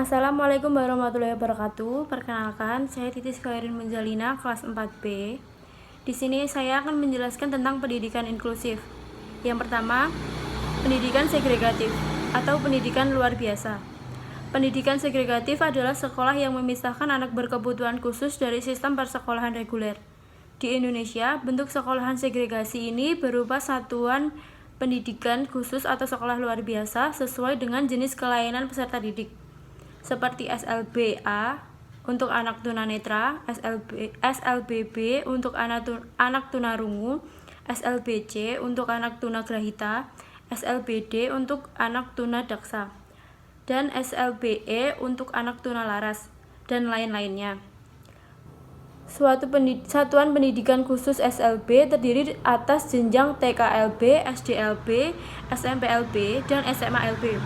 Assalamualaikum warahmatullahi wabarakatuh. Perkenalkan, saya Titis Khairin Menjalina, kelas 4B. Di sini saya akan menjelaskan tentang pendidikan inklusif. Yang pertama, pendidikan segregatif atau pendidikan luar biasa. Pendidikan segregatif adalah sekolah yang memisahkan anak berkebutuhan khusus dari sistem persekolahan reguler. Di Indonesia, bentuk sekolahan segregasi ini berupa satuan pendidikan khusus atau sekolah luar biasa sesuai dengan jenis kelainan peserta didik, seperti SLBA untuk anak tunanetra, SLBB untuk anak tunarungu, SLBC untuk anak tunagrahita, SLBD untuk anak tunadaksa, dan SLBE untuk anak tunalaras, dan lain-lainnya. Satuan pendidikan khusus SLB terdiri atas jenjang TKLB, SDLB, SMPLB, dan SMALB.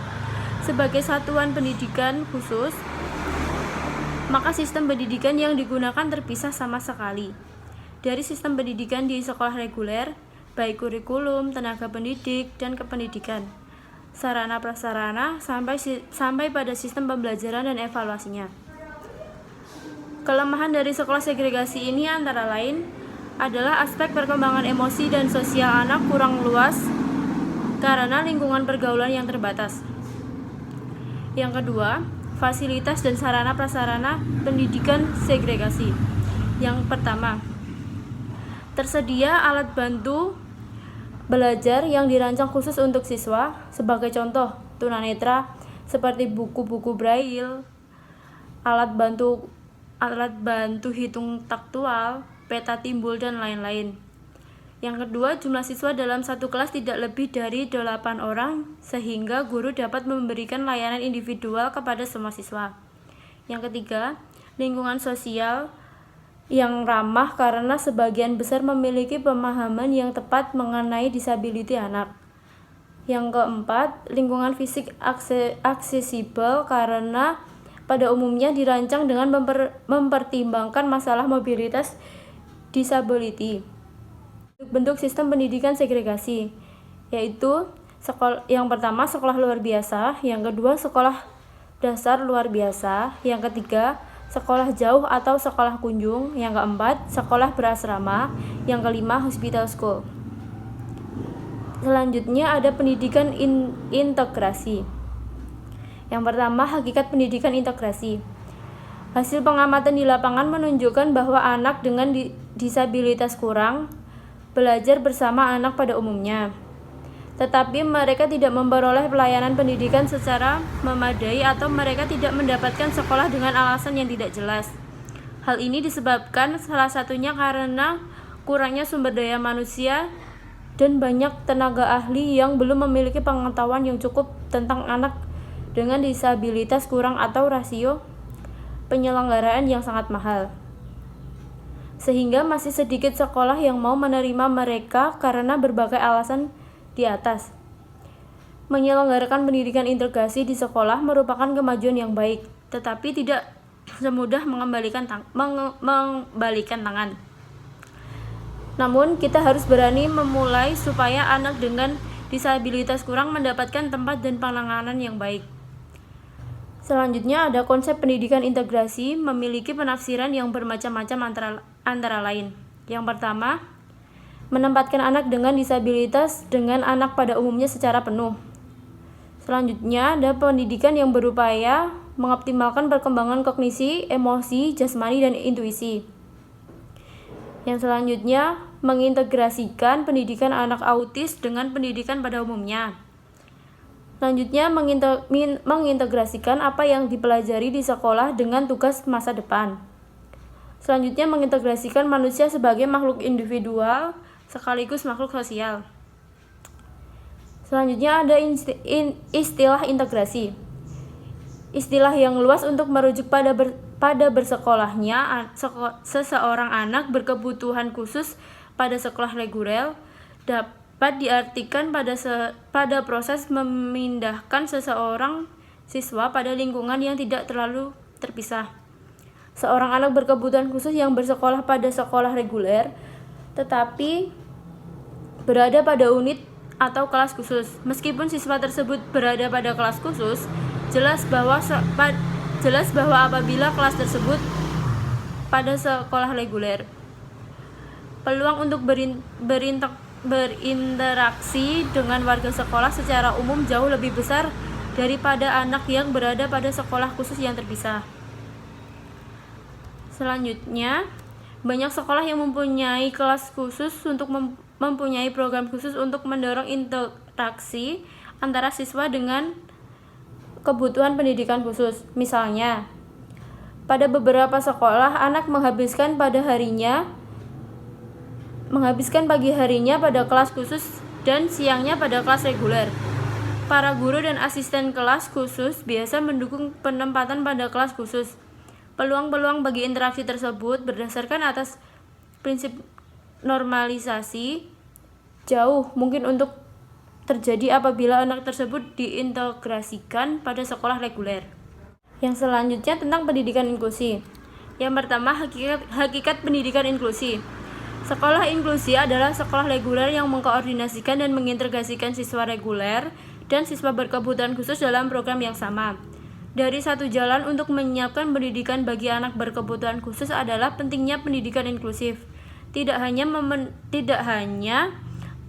Sebagai satuan pendidikan khusus, maka sistem pendidikan yang digunakan terpisah sama sekali dari sistem pendidikan di sekolah reguler, baik kurikulum, tenaga pendidik, dan kependidikan, sarana prasarana, sampai pada sistem pembelajaran dan evaluasinya. Kelemahan dari sekolah segregasi ini antara lain adalah aspek perkembangan emosi dan sosial anak kurang luas karena lingkungan pergaulan yang terbatas. Yang kedua, fasilitas dan sarana prasarana pendidikan segregasi. Yang pertama, tersedia alat bantu belajar yang dirancang khusus untuk siswa, sebagai contoh tunanetra seperti buku-buku braille, alat bantu hitung taktual, peta timbul, dan lain-lain. Yang kedua, jumlah siswa dalam satu kelas tidak lebih dari 8 orang sehingga guru dapat memberikan layanan individual kepada semua siswa. Yang ketiga, lingkungan sosial yang ramah karena sebagian besar memiliki pemahaman yang tepat mengenai disability anak. Yang keempat, lingkungan fisik aksesibel karena pada umumnya dirancang dengan mempertimbangkan masalah mobilitas disability. Bentuk sistem pendidikan segregasi, yaitu yang pertama sekolah luar biasa, yang kedua sekolah dasar luar biasa, yang ketiga sekolah jauh atau sekolah kunjung, yang keempat sekolah berasrama, yang kelima hospital school. Selanjutnya ada pendidikan integrasi. Yang pertama, hakikat pendidikan integrasi. Hasil pengamatan di lapangan menunjukkan bahwa anak dengan disabilitas kurang belajar bersama anak pada umumnya, tetapi mereka tidak memperoleh pelayanan pendidikan secara memadai atau mereka tidak mendapatkan sekolah dengan alasan yang tidak jelas. Hal ini disebabkan salah satunya karena kurangnya sumber daya manusia dan banyak tenaga ahli yang belum memiliki pengetahuan yang cukup tentang anak dengan disabilitas kurang atau rasio penyelenggaraan yang sangat mahal, sehingga masih sedikit sekolah yang mau menerima mereka karena berbagai alasan di atas. Menyelenggarakan pendidikan integrasi di sekolah merupakan kemajuan yang baik, tetapi tidak semudah mengembalikan tangan. Namun, kita harus berani memulai supaya anak dengan disabilitas kurang mendapatkan tempat dan penanganan yang baik. Selanjutnya ada konsep pendidikan integrasi memiliki penafsiran yang bermacam-macam antara lain. Yang pertama, menempatkan anak dengan disabilitas dengan anak pada umumnya secara penuh. Selanjutnya ada pendidikan yang berupaya mengoptimalkan perkembangan kognisi, emosi, jasmani, dan intuisi. Yang selanjutnya, mengintegrasikan pendidikan anak autis dengan pendidikan pada umumnya. Selanjutnya, mengintegrasikan apa yang dipelajari di sekolah dengan tugas masa depan. Selanjutnya, mengintegrasikan manusia sebagai makhluk individual sekaligus makhluk sosial. Selanjutnya ada istilah integrasi. Istilah yang luas untuk merujuk pada bersekolahnya seseorang anak berkebutuhan khusus pada sekolah reguler, dapat diartikan pada proses memindahkan seseorang siswa pada lingkungan yang tidak terlalu terpisah. Seorang anak berkebutuhan khusus yang bersekolah pada sekolah reguler tetapi berada pada unit atau kelas khusus. Meskipun siswa tersebut berada pada kelas khusus, jelas bahwa Jelas bahwa apabila kelas tersebut pada sekolah reguler, peluang untuk berinteraksi dengan warga sekolah secara umum jauh lebih besar daripada anak yang berada pada sekolah khusus yang terpisah. Selanjutnya, banyak sekolah yang mempunyai kelas khusus untuk mempunyai program khusus untuk mendorong interaksi antara siswa dengan kebutuhan pendidikan khusus. Misalnya, pada beberapa sekolah anak menghabiskan pagi harinya pada kelas khusus dan siangnya pada kelas reguler. Para guru dan asisten kelas khusus biasa mendukung penempatan pada kelas khusus. Peluang-peluang bagi interaksi tersebut berdasarkan atas prinsip normalisasi jauh mungkin untuk terjadi apabila anak tersebut diintegrasikan pada sekolah reguler. Yang selanjutnya tentang pendidikan inklusi. Yang pertama, hakikat pendidikan inklusi. Sekolah inklusi adalah sekolah reguler yang mengkoordinasikan dan mengintegrasikan siswa reguler dan siswa berkebutuhan khusus dalam program yang sama. Dari satu jalan untuk menyiapkan pendidikan bagi anak berkebutuhan khusus adalah pentingnya pendidikan inklusif. Tidak hanya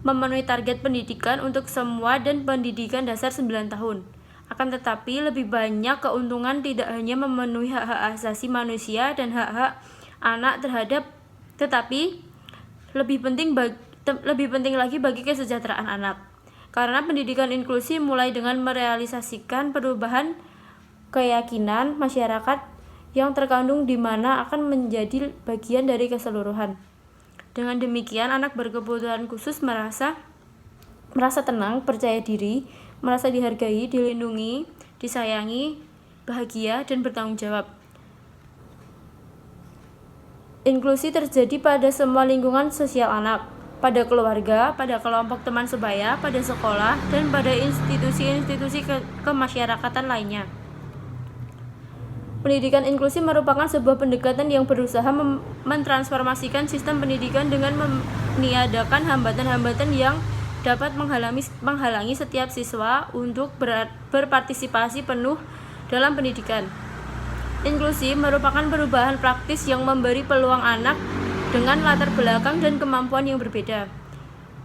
memenuhi target pendidikan untuk semua dan pendidikan dasar 9 tahun. Akan tetapi lebih banyak keuntungan tidak hanya memenuhi hak-hak asasi manusia dan hak-hak anak tetapi lebih penting lagi bagi kesejahteraan anak. Karena pendidikan inklusi mulai dengan merealisasikan perubahan keyakinan masyarakat yang terkandung di mana akan menjadi bagian dari keseluruhan. Dengan demikian, anak berkebutuhan khusus merasa tenang, percaya diri, merasa dihargai, dilindungi, disayangi, bahagia, dan bertanggung jawab. Inklusi terjadi pada semua lingkungan sosial anak, pada keluarga, pada kelompok teman sebaya, pada sekolah, dan pada institusi-institusi kemasyarakatan lainnya. Pendidikan inklusi merupakan sebuah pendekatan yang berusaha mentransformasikan sistem pendidikan dengan meniadakan hambatan-hambatan yang dapat menghalangi setiap siswa untuk berpartisipasi penuh dalam pendidikan. Inklusi merupakan perubahan praktis yang memberi peluang anak dengan latar belakang dan kemampuan yang berbeda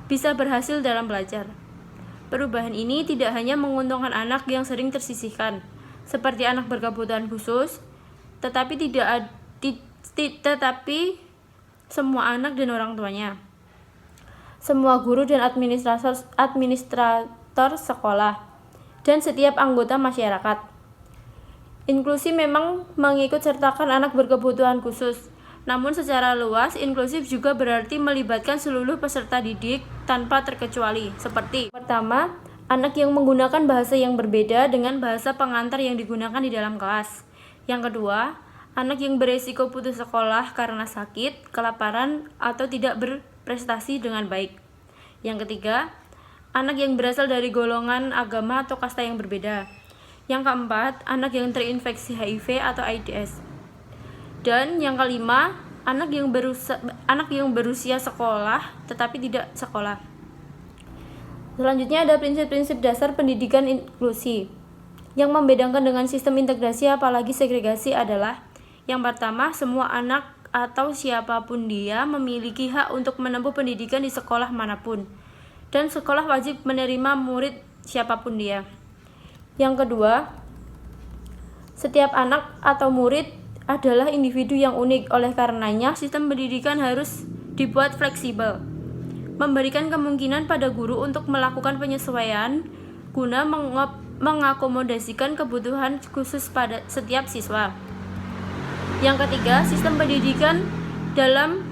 bisa berhasil dalam belajar. Perubahan ini tidak hanya menguntungkan anak yang sering tersisihkan, seperti anak berkebutuhan khusus, tetapi semua anak dan orang tuanya, semua guru dan administrator sekolah, dan setiap anggota masyarakat. Inklusi memang mengikut sertakan anak berkebutuhan khusus, namun secara luas inklusif juga berarti melibatkan seluruh peserta didik tanpa terkecuali, seperti pertama, anak yang menggunakan bahasa yang berbeda dengan bahasa pengantar yang digunakan di dalam kelas. Yang kedua, anak yang beresiko putus sekolah karena sakit, kelaparan, atau tidak berprestasi dengan baik. Yang ketiga, anak yang berasal dari golongan agama atau kasta yang berbeda. Yang keempat, anak yang terinfeksi HIV atau AIDS. Dan yang kelima, anak yang berusia sekolah tetapi tidak sekolah. Selanjutnya ada prinsip-prinsip dasar pendidikan inklusi. Yang membedakan dengan sistem integrasi apalagi segregasi adalah yang pertama, semua anak atau siapapun dia memiliki hak untuk menempuh pendidikan di sekolah manapun, dan sekolah wajib menerima murid siapapun dia. Yang kedua, setiap anak atau murid adalah individu yang unik, oleh karenanya sistem pendidikan harus dibuat fleksibel, memberikan kemungkinan pada guru untuk melakukan penyesuaian guna mengakomodasikan kebutuhan khusus pada setiap siswa. Yang ketiga, sistem pendidikan dalam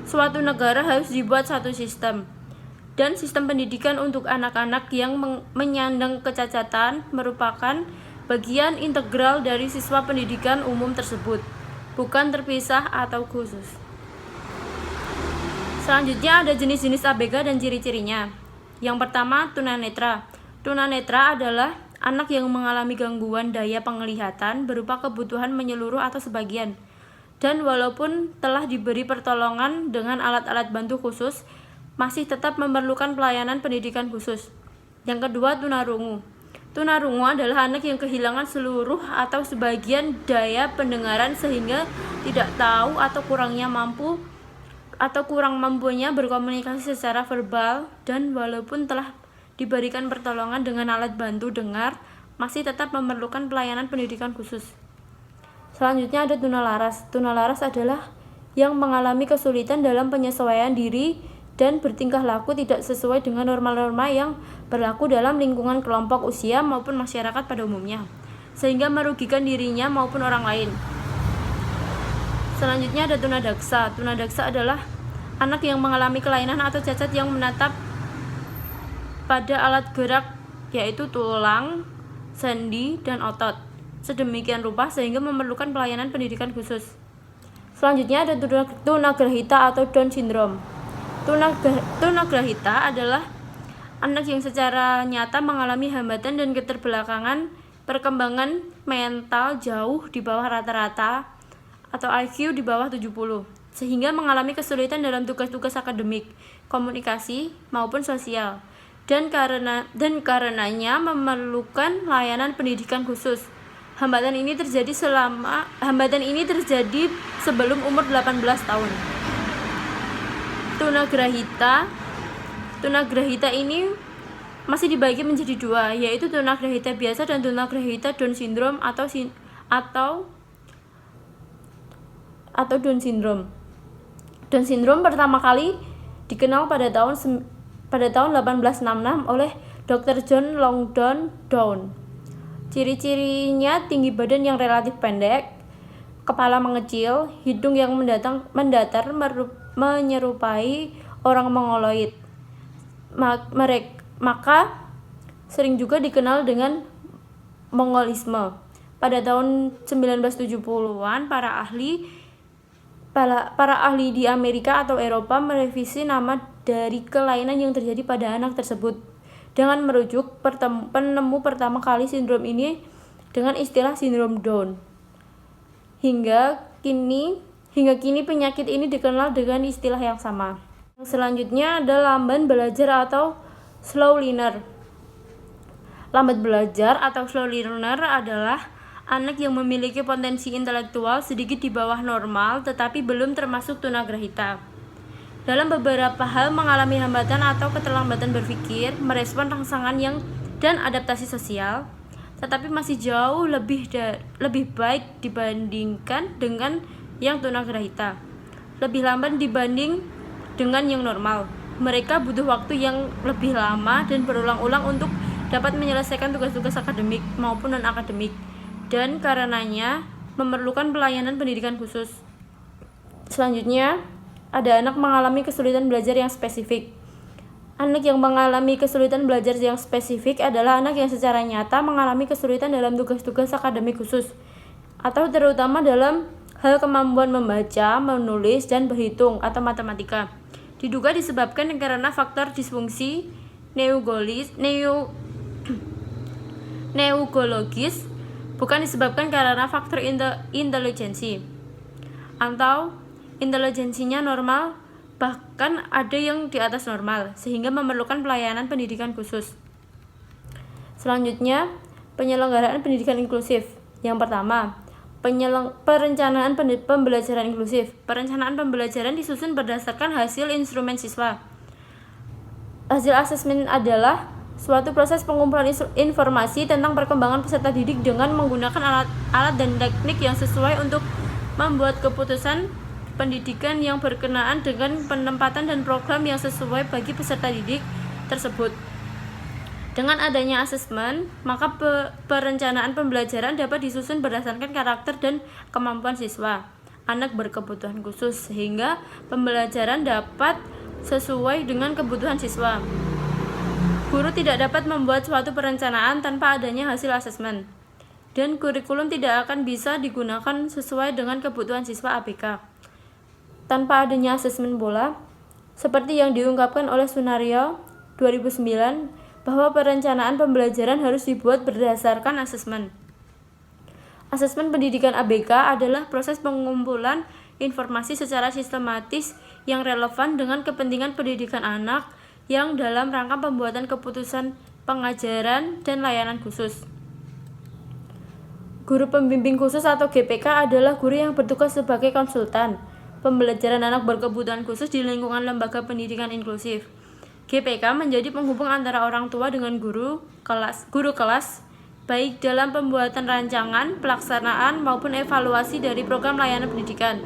suatu negara harus dibuat satu sistem, dan sistem pendidikan untuk anak-anak yang menyandang kecacatan merupakan bagian integral dari siswa pendidikan umum tersebut, bukan terpisah atau khusus. Selanjutnya ada jenis-jenis ABK dan ciri-cirinya. Yang pertama, tunanetra. Tunanetra adalah anak yang mengalami gangguan daya penglihatan berupa kebutuhan menyeluruh atau sebagian, dan walaupun telah diberi pertolongan dengan alat-alat bantu khusus, masih tetap memerlukan pelayanan pendidikan khusus. Yang kedua, tunarungu. Tunarungu adalah anak yang kehilangan seluruh atau sebagian daya pendengaran sehingga tidak tahu atau kurang mampunya berkomunikasi secara verbal, dan walaupun telah diberikan pertolongan dengan alat bantu dengar, masih tetap memerlukan pelayanan pendidikan khusus. Selanjutnya ada tunalaras. Tunalaras adalah yang mengalami kesulitan dalam penyesuaian diri dan bertingkah laku tidak sesuai dengan norma-norma yang berlaku dalam lingkungan kelompok usia maupun masyarakat pada umumnya, sehingga merugikan dirinya maupun orang lain. Selanjutnya ada tunadaksa. Tunadaksa adalah anak yang mengalami kelainan atau cacat yang menatap pada alat gerak, yaitu tulang, sendi, dan otot, sedemikian rupa sehingga memerlukan pelayanan pendidikan khusus. Selanjutnya ada tunagrahita atau Down syndrome. Tunagrahita adalah anak yang secara nyata mengalami hambatan dan keterbelakangan perkembangan mental jauh di bawah rata-rata atau IQ di bawah 70, sehingga mengalami kesulitan dalam tugas-tugas akademik, komunikasi, maupun sosial, dan karenanya memerlukan layanan pendidikan khusus. Hambatan ini terjadi sebelum umur 18 tahun. Tunagrahita ini masih dibagi menjadi dua, yaitu tunagrahita biasa dan tunagrahita Down syndrome atau Down syndrome. Down syndrome pertama kali dikenal pada tahun 1866 oleh Dr. John Langdon Down. Ciri-cirinya tinggi badan yang relatif pendek, kepala mengecil, hidung yang mendatar menyerupai orang mongoloid. Maka sering juga dikenal dengan Mongolisme. Pada tahun 1970-an, para ahli di Amerika atau Eropa merevisi nama dari kelainan yang terjadi pada anak tersebut dengan merujuk penemu pertama kali sindrom ini dengan istilah sindrom Down. Hingga kini penyakit ini dikenal dengan istilah yang sama. Selanjutnya ada lamban belajar atau slow learner. Lambat belajar atau slow learner adalah anak yang memiliki potensi intelektual sedikit di bawah normal tetapi belum termasuk tunagrahita. Dalam beberapa hal mengalami hambatan atau keterlambatan berpikir, merespon rangsangan dan adaptasi sosial, tetapi masih jauh lebih baik dibandingkan dengan yang tunagrahita. Lebih lamban dibanding dengan yang normal. Mereka butuh waktu yang lebih lama dan berulang-ulang untuk dapat menyelesaikan tugas-tugas akademik maupun non-akademik, dan karenanya memerlukan pelayanan pendidikan khusus. Selanjutnya, ada anak mengalami kesulitan belajar yang spesifik. Anak yang mengalami kesulitan belajar yang spesifik adalah anak yang secara nyata mengalami kesulitan dalam tugas-tugas akademik khusus, atau terutama dalam hal kemampuan membaca, menulis, dan berhitung atau matematika. Diduga disebabkan karena faktor disfungsi neurologis, bukan disebabkan karena faktor intelijensi atau intelijensinya normal, bahkan ada yang di atas normal, sehingga memerlukan pelayanan pendidikan khusus. Selanjutnya, penyelenggaraan pendidikan inklusif. Yang pertama, perencanaan pembelajaran inklusif. Perencanaan pembelajaran disusun berdasarkan hasil instrumen siswa. Hasil asesmen adalah suatu proses pengumpulan informasi tentang perkembangan peserta didik dengan menggunakan alat dan teknik yang sesuai untuk membuat keputusan pendidikan yang berkenaan dengan penempatan dan program yang sesuai bagi peserta didik tersebut. Dengan adanya asesmen, maka perencanaan pembelajaran dapat disusun berdasarkan karakter dan kemampuan siswa, anak berkebutuhan khusus, sehingga pembelajaran dapat sesuai dengan kebutuhan siswa. Guru tidak dapat membuat suatu perencanaan tanpa adanya hasil asesmen, dan kurikulum tidak akan bisa digunakan sesuai dengan kebutuhan siswa ABK tanpa adanya asesmen pula, seperti yang diungkapkan oleh Sunario 2009, bahwa perencanaan pembelajaran harus dibuat berdasarkan asesmen. Asesmen pendidikan ABK adalah proses pengumpulan informasi secara sistematis yang relevan dengan kepentingan pendidikan anak yang dalam rangka pembuatan keputusan pengajaran, dan layanan khusus. Guru pembimbing khusus atau GPK adalah guru yang bertugas sebagai konsultan pembelajaran anak berkebutuhan khusus di lingkungan lembaga pendidikan inklusif. GPK menjadi penghubung antara orang tua dengan guru kelas, baik dalam pembuatan rancangan, pelaksanaan, maupun evaluasi dari program layanan pendidikan.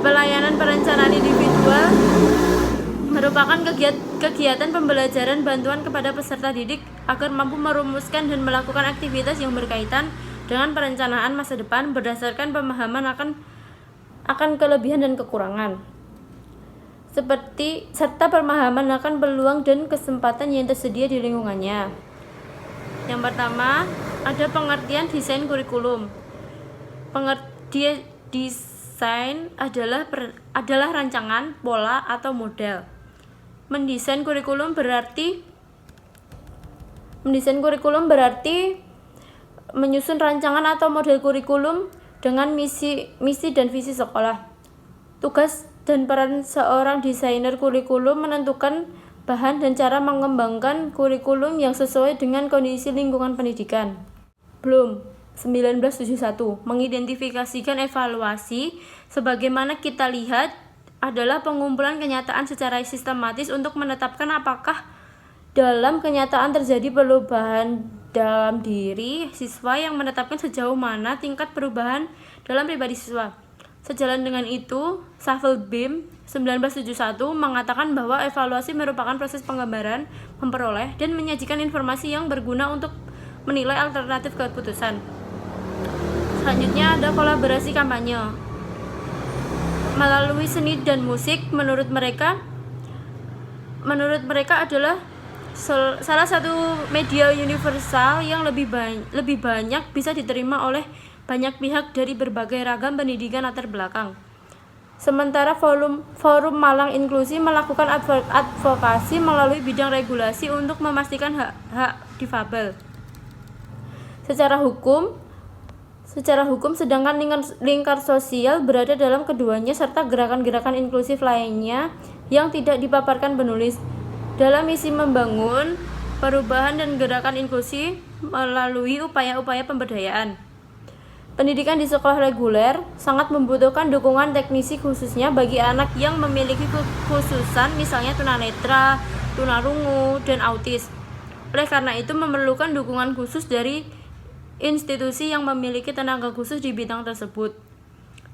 Pelayanan perencanaan individual merupakan kegiatan pembelajaran bantuan kepada peserta didik agar mampu merumuskan dan melakukan aktivitas yang berkaitan dengan perencanaan masa depan berdasarkan pemahaman akan kelebihan dan kekurangan, serta pemahaman akan peluang dan kesempatan yang tersedia di lingkungannya. Yang pertama, ada pengertian desain kurikulum. Pengertian desain adalah rancangan, pola, atau model. Mendesain kurikulum berarti menyusun rancangan atau model kurikulum dengan misi dan visi sekolah. Tugas dan peran seorang desainer kurikulum menentukan bahan dan cara mengembangkan kurikulum yang sesuai dengan kondisi lingkungan pendidikan. Bloom 1971 mengidentifikasikan evaluasi sebagaimana kita lihat adalah pengumpulan kenyataan secara sistematis untuk menetapkan apakah dalam kenyataan terjadi perubahan dalam diri siswa yang menetapkan sejauh mana tingkat perubahan dalam pribadi siswa. Sejalan dengan itu, Savelbeam 1971 mengatakan bahwa evaluasi merupakan proses penggambaran, memperoleh, dan menyajikan informasi yang berguna untuk menilai alternatif keputusan. Selanjutnya ada kolaborasi kampanye. Melalui seni dan musik, menurut mereka adalah salah satu media universal yang lebih banyak bisa diterima oleh banyak pihak dari berbagai ragam pendidikan latar belakang. Sementara Forum Malang Inklusi melakukan advokasi melalui bidang regulasi untuk memastikan hak difabel. Secara hukum, sedangkan lingkar sosial berada dalam keduanya serta gerakan-gerakan inklusif lainnya yang tidak dipaparkan penulis. Dalam misi membangun perubahan dan gerakan inklusi melalui upaya-upaya pemberdayaan. Pendidikan di sekolah reguler sangat membutuhkan dukungan teknisi khususnya bagi anak yang memiliki kekhususan misalnya tunanetra, tunarungu, dan autis. Oleh karena itu memerlukan dukungan khusus dari institusi yang memiliki tenaga khusus di bidang tersebut,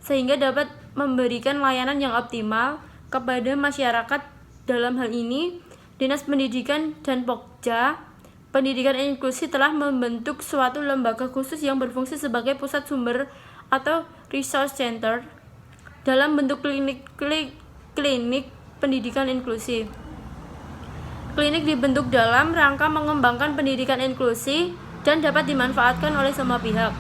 sehingga dapat memberikan layanan yang optimal kepada masyarakat. Dalam hal ini, Dinas Pendidikan dan Pokja Pendidikan Inklusi telah membentuk suatu lembaga khusus yang berfungsi sebagai pusat sumber atau resource center dalam bentuk klinik pendidikan inklusi. Klinik dibentuk dalam rangka mengembangkan pendidikan inklusi dan dapat dimanfaatkan oleh semua pihak,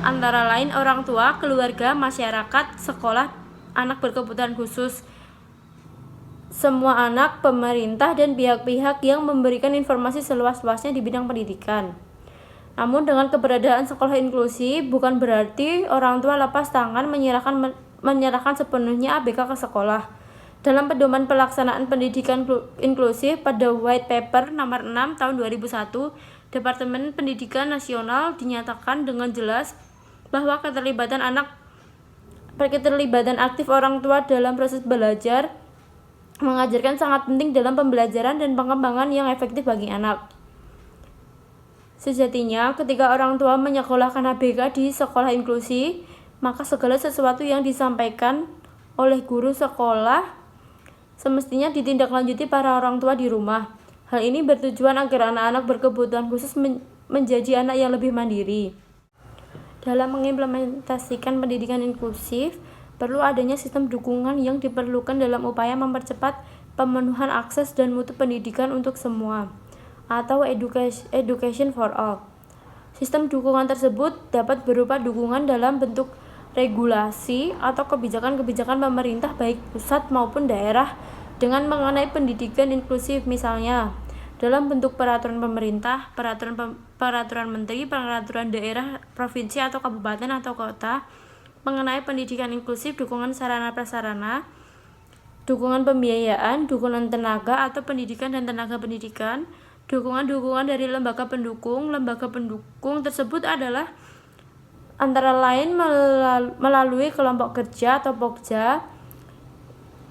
antara lain orang tua, keluarga, masyarakat, sekolah, anak berkebutuhan khusus, semua anak, pemerintah, dan pihak-pihak yang memberikan informasi seluas-luasnya di bidang pendidikan. Namun dengan keberadaan sekolah inklusi bukan berarti orang tua lepas tangan menyerahkan sepenuhnya ABK ke sekolah. Dalam pedoman pelaksanaan pendidikan inklusif pada White Paper nomor 6 tahun 2001, Departemen Pendidikan Nasional dinyatakan dengan jelas bahwa keterlibatan aktif orang tua dalam proses belajar mengajarkan sangat penting dalam pembelajaran dan pengembangan yang efektif bagi anak. Sejatinya, ketika orang tua menyekolahkan ABK di sekolah inklusi, maka segala sesuatu yang disampaikan oleh guru sekolah semestinya ditindaklanjuti para orang tua di rumah. Hal ini bertujuan agar anak-anak berkebutuhan khusus menjadi anak yang lebih mandiri. Dalam mengimplementasikan pendidikan inklusif, perlu adanya sistem dukungan yang diperlukan dalam upaya mempercepat pemenuhan akses dan mutu pendidikan untuk semua, atau education for all. Sistem dukungan tersebut dapat berupa dukungan dalam bentuk regulasi atau kebijakan-kebijakan pemerintah baik pusat maupun daerah dengan mengenai pendidikan inklusif, misalnya dalam bentuk peraturan pemerintah, peraturan menteri, peraturan daerah, provinsi atau kabupaten atau kota mengenai pendidikan inklusif, dukungan sarana prasarana, dukungan pembiayaan, dukungan tenaga atau pendidikan dan tenaga pendidikan, dukungan dari lembaga pendukung. Lembaga pendukung tersebut adalah antara lain melalui kelompok kerja atau pokja,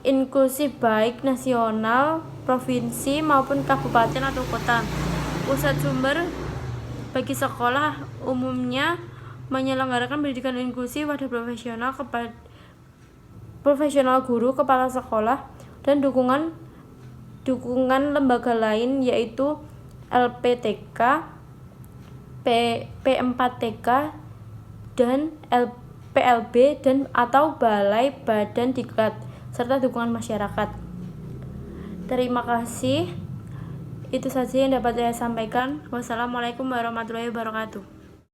inklusif baik nasional, provinsi maupun kabupaten atau kota. Pusat sumber bagi sekolah umumnya menyelenggarakan pendidikan inklusif, wadah profesional guru, kepala sekolah, dan dukungan lembaga lain yaitu LPTK, P4TK, dan PLB dan atau Balai Badan Diklat, serta dukungan masyarakat. Terima kasih. Itu saja yang dapat saya sampaikan. Wassalamualaikum warahmatullahi wabarakatuh.